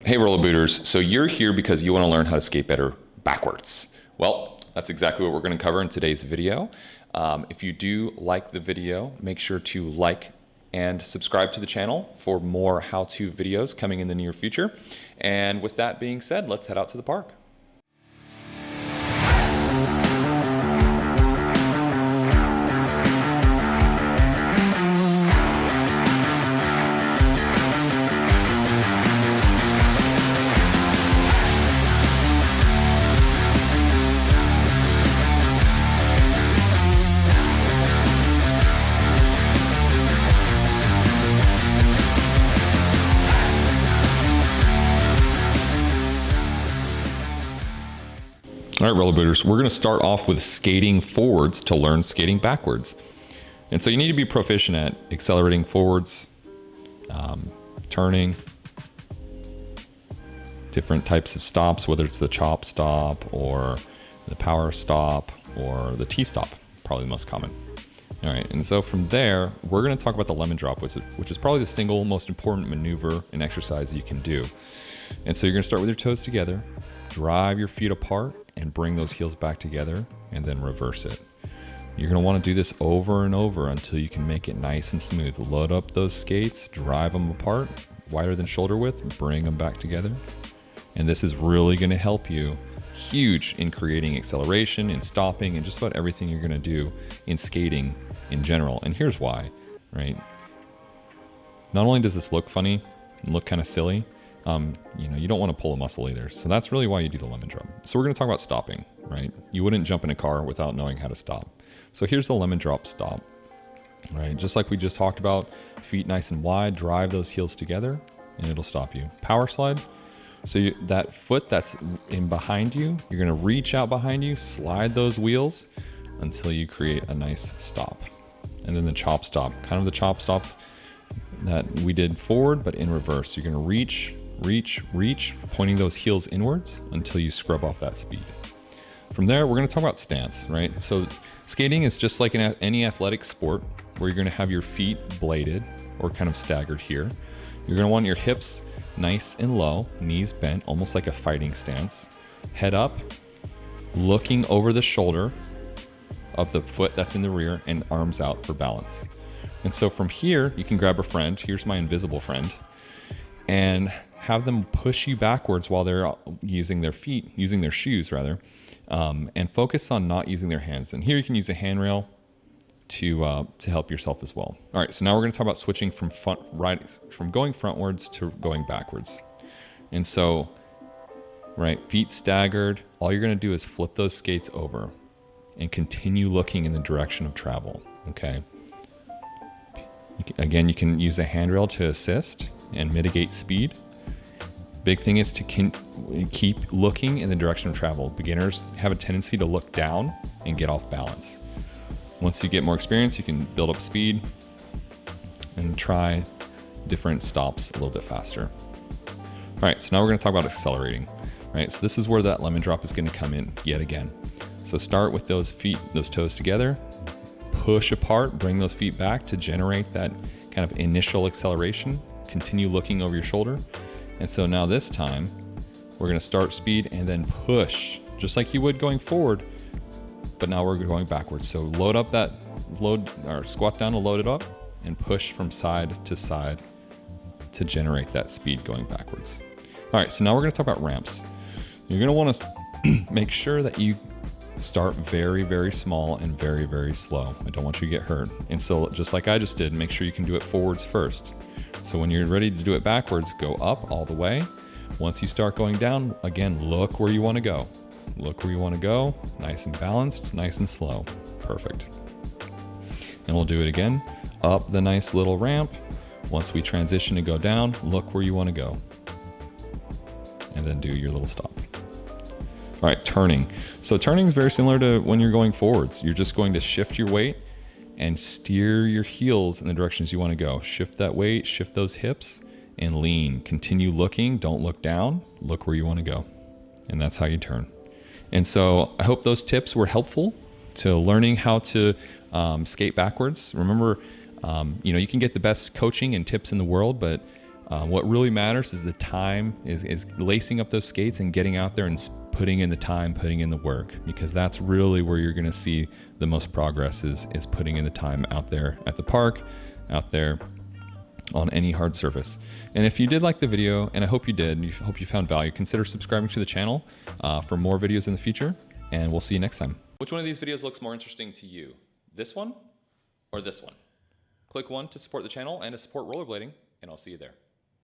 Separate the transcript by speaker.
Speaker 1: Hey roller booters, so you're here because you want to learn how to skate better backwards. Well, that's exactly what we're going to cover in today's video. If you do like the video, make sure to like and subscribe to the channel for more how-to videos coming in the near future. And with that being said, let's head out to the park. All right, roller booters, we're going to start off with skating forwards to learn skating backwards. And so you need to be proficient at accelerating forwards, turning, different types of stops, whether it's the chop stop or the power stop or the T-stop, probably the most common. All right, and so from there, we're going to talk about the lemon drop, which is probably the single most important maneuver and exercise you can do. And so you're going to start with your toes together, drive your feet apart, and bring those heels back together, and then reverse it. You're going to want to do this over and over until you can make it nice and smooth. Load up those skates, drive them apart, wider than shoulder width, bring them back together. And this is really going to help you huge in creating acceleration and stopping and just about everything you're going to do in skating in general. And here's why, right? Not only does this look funny and look kind of silly, you don't want to pull a muscle either. So that's really why you do the lemon drop. So we're going to talk about stopping, right? You wouldn't jump in a car without knowing how to stop. So here's the lemon drop stop, right? Just like we just talked about, feet nice and wide, drive those heels together and it'll stop you. Power slide. So that foot that's in behind you, you're going to reach out behind you, slide those wheels until you create a nice stop. And then the chop stop, kind of the chop stop that we did forward, but in reverse. You're going to reach, pointing those heels inwards until you scrub off that speed. From there, we're going to talk about stance, right? So skating is just like any athletic sport where you're going to have your feet bladed or kind of staggered here. You're going to want your hips nice and low, knees bent, almost like a fighting stance. Head up, looking over the shoulder of the foot that's in the rear, and arms out for balance. And so from here, you can grab a friend. Here's my invisible friend, and have them push you backwards while they're using their feet, using their shoes rather, and focus on not using their hands. And here you can use a handrail to help yourself as well. All right, so now we're going to talk about switching from going frontwards to going backwards. And so, right, feet staggered. All you're going to do is flip those skates over and continue looking in the direction of travel. Okay. Again, you can use a handrail to assist and mitigate speed. Big thing is to keep looking in the direction of travel. Beginners have a tendency to look down and get off balance. Once you get more experience, you can build up speed and try different stops a little bit faster. All right, so now we're going to talk about accelerating. All right, so this is where that lemon drop is going to come in yet again. So start with those feet, those toes together, push apart, bring those feet back to generate that kind of initial acceleration. Continue looking over your shoulder. And so now this time, we're going to start speed and then push, just like you would going forward, but now we're going backwards. So squat down to load it up and push from side to side to generate that speed going backwards. All right, so now we're going to talk about ramps. You're going to want to make sure that you start very, very small and very, very slow. I don't want you to get hurt. And so just like I just did, make sure you can do it forwards first. So when you're ready to do it backwards, go up all the way. Once you start going down, again, look where you want to go. Look where you want to go. Nice and balanced, nice and slow. Perfect. And we'll do it again. Up the nice little ramp. Once we transition to go down, look where you want to go. And then do your little stop. All right, turning. So turning is very similar to when you're going forwards. You're just going to shift your weight and steer your heels in the directions you want to go. Shift that weight, shift those hips, and lean. Continue looking, don't look down, look where you want to go. And that's how you turn. And so I hope those tips were helpful to learning how to skate backwards. Remember, you can get the best coaching and tips in the world, but What really matters is the time, is lacing up those skates and getting out there and putting in the time, putting in the work, because that's really where you're going to see the most progress is putting in the time out there at the park, out there on any hard surface. And if you did like the video, and I hope you did, hope you found value, consider subscribing to the channel for more videos in the future, and we'll see you next time. Which one of these videos looks more interesting to you? This one or this one? Click one to support the channel and to support rollerblading, and I'll see you there.